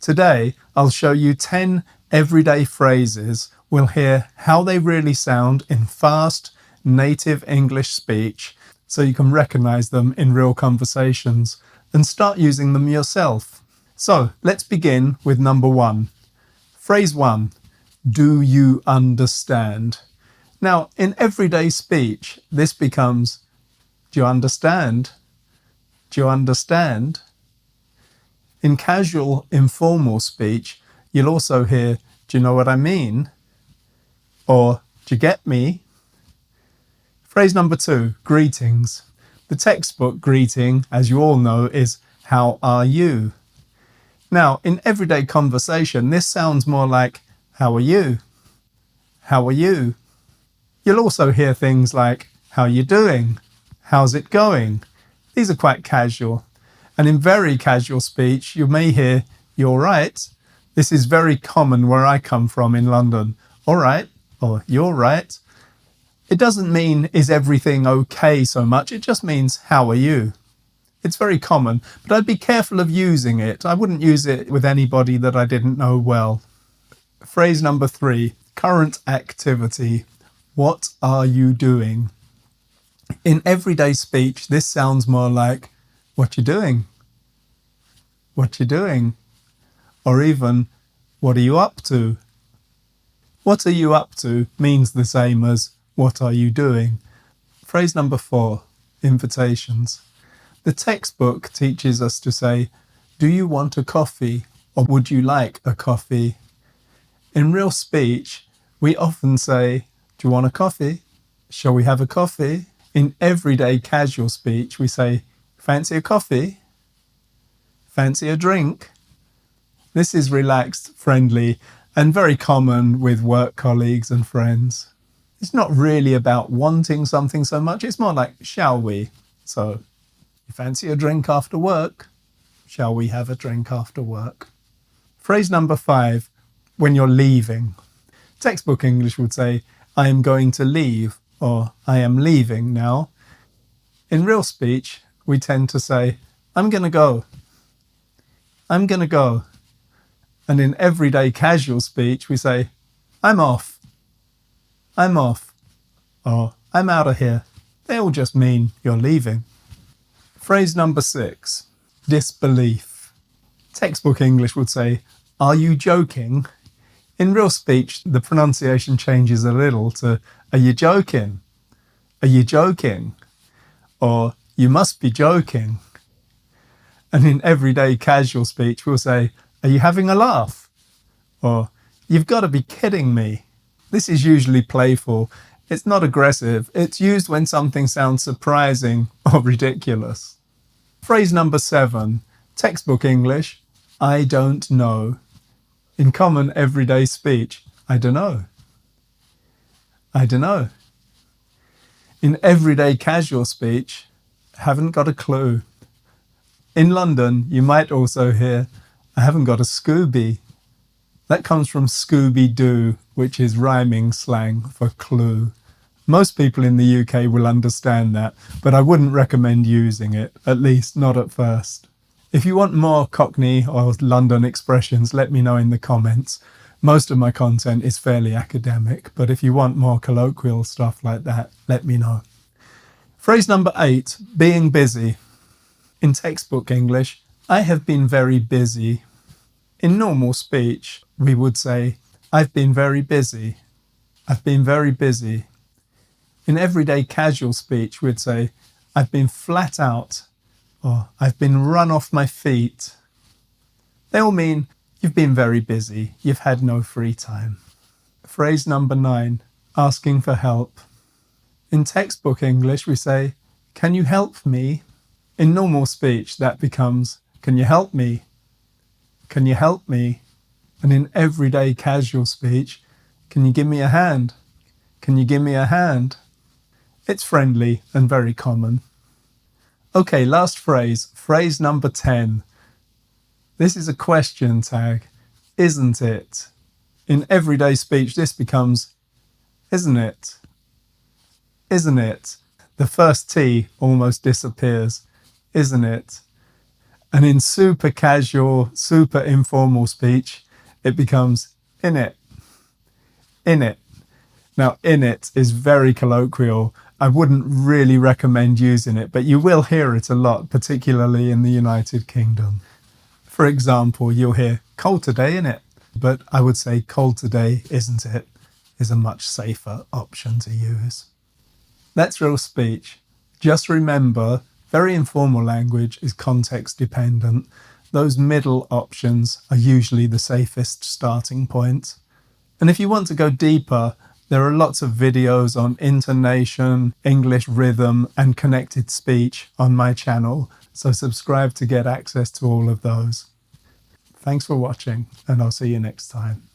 Today, I'll show you 10 everyday phrases. We'll hear how they really sound in fast, native English speech so you can recognize them in real conversations and start using them yourself. So, let's begin with number 1. Phrase 1. Do you understand? Now, in everyday speech, this becomes, do you understand? Do you understand? In casual, informal speech, you'll also hear, do you know what I mean? Or, do you get me? Phrase number 2, greetings. The textbook greeting, as you all know, is, how are you? Now, in everyday conversation, this sounds more like, how are you? How are you? You'll also hear things like, how you doing? How's it going? These are quite casual. And in very casual speech, you may hear, you're right. This is very common where I come from in London. All right, or you're right. It doesn't mean, is everything okay so much? It just means, how are you? It's very common, but I'd be careful of using it. I wouldn't use it with anybody that I didn't know well. Phrase number 3, current activity. What are you doing? In everyday speech, this sounds more like, what you doing? What you doing? Or even, what are you up to? What are you up to means the same as, what are you doing? Phrase number 4, invitations. The textbook teaches us to say, do you want a coffee? Or would you like a coffee? In real speech, we often say, do you want a coffee? Shall we have a coffee? In everyday casual speech, we say, fancy a coffee? Fancy a drink? This is relaxed, friendly, and very common with work colleagues and friends. It's not really about wanting something so much. It's more like, shall we? So, you fancy a drink after work? Shall we have a drink after work? Phrase number 5, when you're leaving. Textbook English would say, I am going to leave, or I am leaving now. In real speech, we tend to say, I'm going to go. I'm going to go. And in everyday casual speech, we say, I'm off. I'm off. Or I'm out of here. They all just mean you're leaving. Phrase number 6, disbelief. Textbook English would say, are you joking? In real speech, the pronunciation changes a little to, are you joking? Are you joking? Or, you must be joking. And in everyday casual speech, we'll say, are you having a laugh? Or, you've got to be kidding me. This is usually playful. It's not aggressive. It's used when something sounds surprising or ridiculous. Phrase number 7, textbook English, I don't know. In common everyday speech, I don't know. I don't know. In everyday casual speech, haven't got a clue. In London, you might also hear, I haven't got a Scooby. That comes from Scooby-Doo, which is rhyming slang for clue. Most people in the UK will understand that, but I wouldn't recommend using it, at least not at first. If you want more Cockney or London expressions, let me know in the comments. Most of my content is fairly academic, but if you want more colloquial stuff like that, let me know. Phrase number 8, being busy. In textbook English, I have been very busy. In normal speech, we would say, I've been very busy. I've been very busy. In everyday casual speech, we'd say, I've been flat out, or I've been run off my feet. They all mean you've been very busy, you've had no free time. Phrase number 9, asking for help. In textbook English, we say, can you help me? In normal speech, that becomes, can you help me? Can you help me? And in everyday casual speech, can you give me a hand? Can you give me a hand? It's friendly and very common. Okay, last phrase, phrase number 10. This is a question tag, isn't it? In everyday speech, this becomes, isn't it? Isn't it? The first T almost disappears, isn't it? And in super casual, super informal speech, it becomes innit, innit. Now, innit is very colloquial. I wouldn't really recommend using it, but you will hear it a lot, particularly in the United Kingdom. For example, you'll hear cold today, innit? But I would say cold today, isn't it, is a much safer option to use. That's real speech. Just remember, very informal language is context dependent. Those middle options are usually the safest starting point. And if you want to go deeper, there are lots of videos on intonation, English rhythm, and connected speech on my channel, so subscribe to get access to all of those. Thanks for watching, and I'll see you next time.